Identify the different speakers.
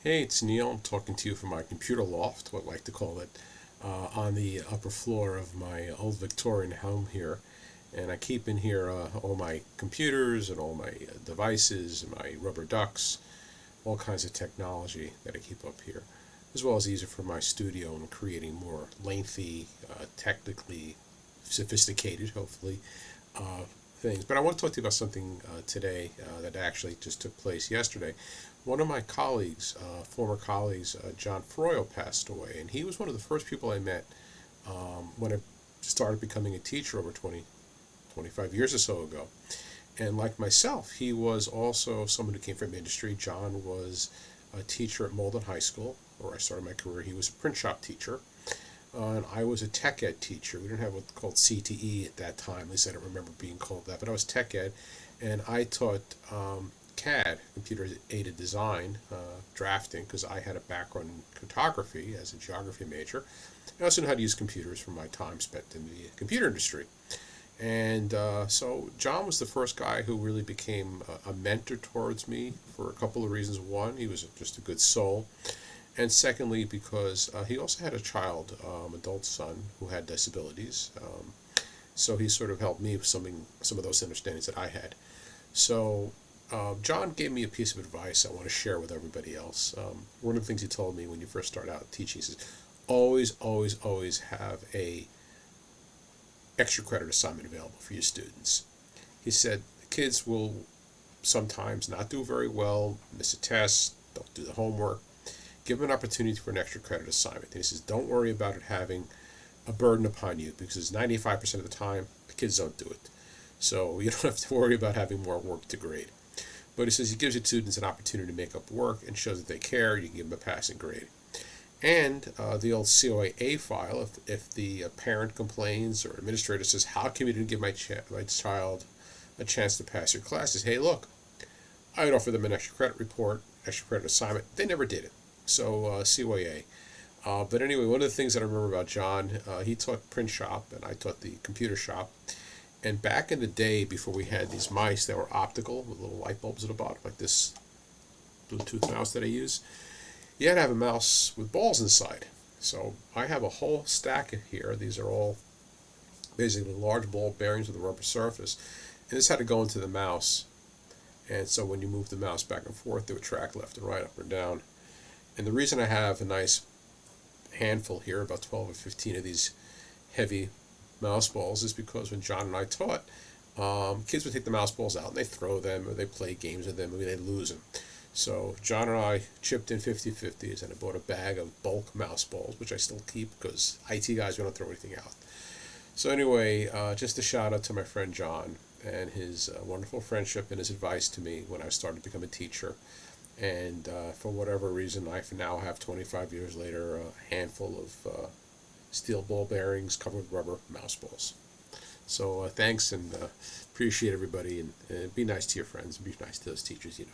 Speaker 1: Hey, it's Neil. I'm talking to you from my computer loft, what I like to call it, on the upper floor of my old Victorian home here. And I keep in here all my computers and all my devices and my rubber ducks, all kinds of technology that I keep up here, as well as easier for my studio and creating more lengthy, technically sophisticated, hopefully, uh, things. But I want to talk to you about something today that actually just took place yesterday. One of my colleagues, former colleagues, John Froio, passed away, and he was one of the first people I met when I started becoming a teacher over 25 years or so ago. And like myself, he was also someone who came from industry. John was a teacher at Malden High School, where I started my career. He was a print shop teacher, and I was a tech ed teacher. We didn't have what's called CTE at that time. At least I don't remember being called that. But I was tech ed, and I taught CAD, computer aided design, drafting, because I had a background in cartography as a geography major. I also know how to use computers from my time spent in the computer industry. And so John was the first guy who really became a mentor towards me for a couple of reasons. One, he was just a good soul. And secondly, because he also had a child, adult son, who had disabilities. So he sort of helped me with some of those understandings that I had. So John gave me a piece of advice I want to share with everybody else. One of the things he told me when you first start out teaching, he says, always, always, always have a extra credit assignment available for your students. He said the kids will sometimes not do very well, miss a test, don't do the homework. Give them an opportunity for an extra credit assignment. And he says, don't worry about it having a burden upon you, because 95% of the time the kids don't do it. So you don't have to worry about having more work to grade. But he says he gives your students an opportunity to make up work and shows that they care. You can give them a passing grade. And the old COA file, if the parent complains or administrator says, how come you didn't give my child a chance to pass your classes? Hey, look, I'd offer them an extra credit report, extra credit assignment. They never did it. So COA. But anyway, one of the things that I remember about John, he taught print shop and I taught the computer shop. And back in the day, before we had these mice that were optical with little light bulbs at the bottom, like this Bluetooth mouse that I use, you had to have a mouse with balls inside. So I have a whole stack here. These are all basically large ball bearings with a rubber surface. And this had to go into the mouse. And so when you move the mouse back and forth, it would track left and right, up or down. And the reason I have a nice handful here, about 12 or 15 of these heavy mouse balls, is because when John and I taught, kids would take the mouse balls out and they throw them or they play games with them and they lose them. So John and I chipped in 50-50s and I bought a bag of bulk mouse balls, which I still keep because IT guys, we don't throw anything out. So anyway, just a shout out to my friend John and his wonderful friendship and his advice to me when I started to become a teacher. And for whatever reason, I now have 25 years later a handful of steel ball bearings covered with rubber mouse balls. So thanks, and appreciate everybody, and be nice to your friends, be nice to those teachers you know.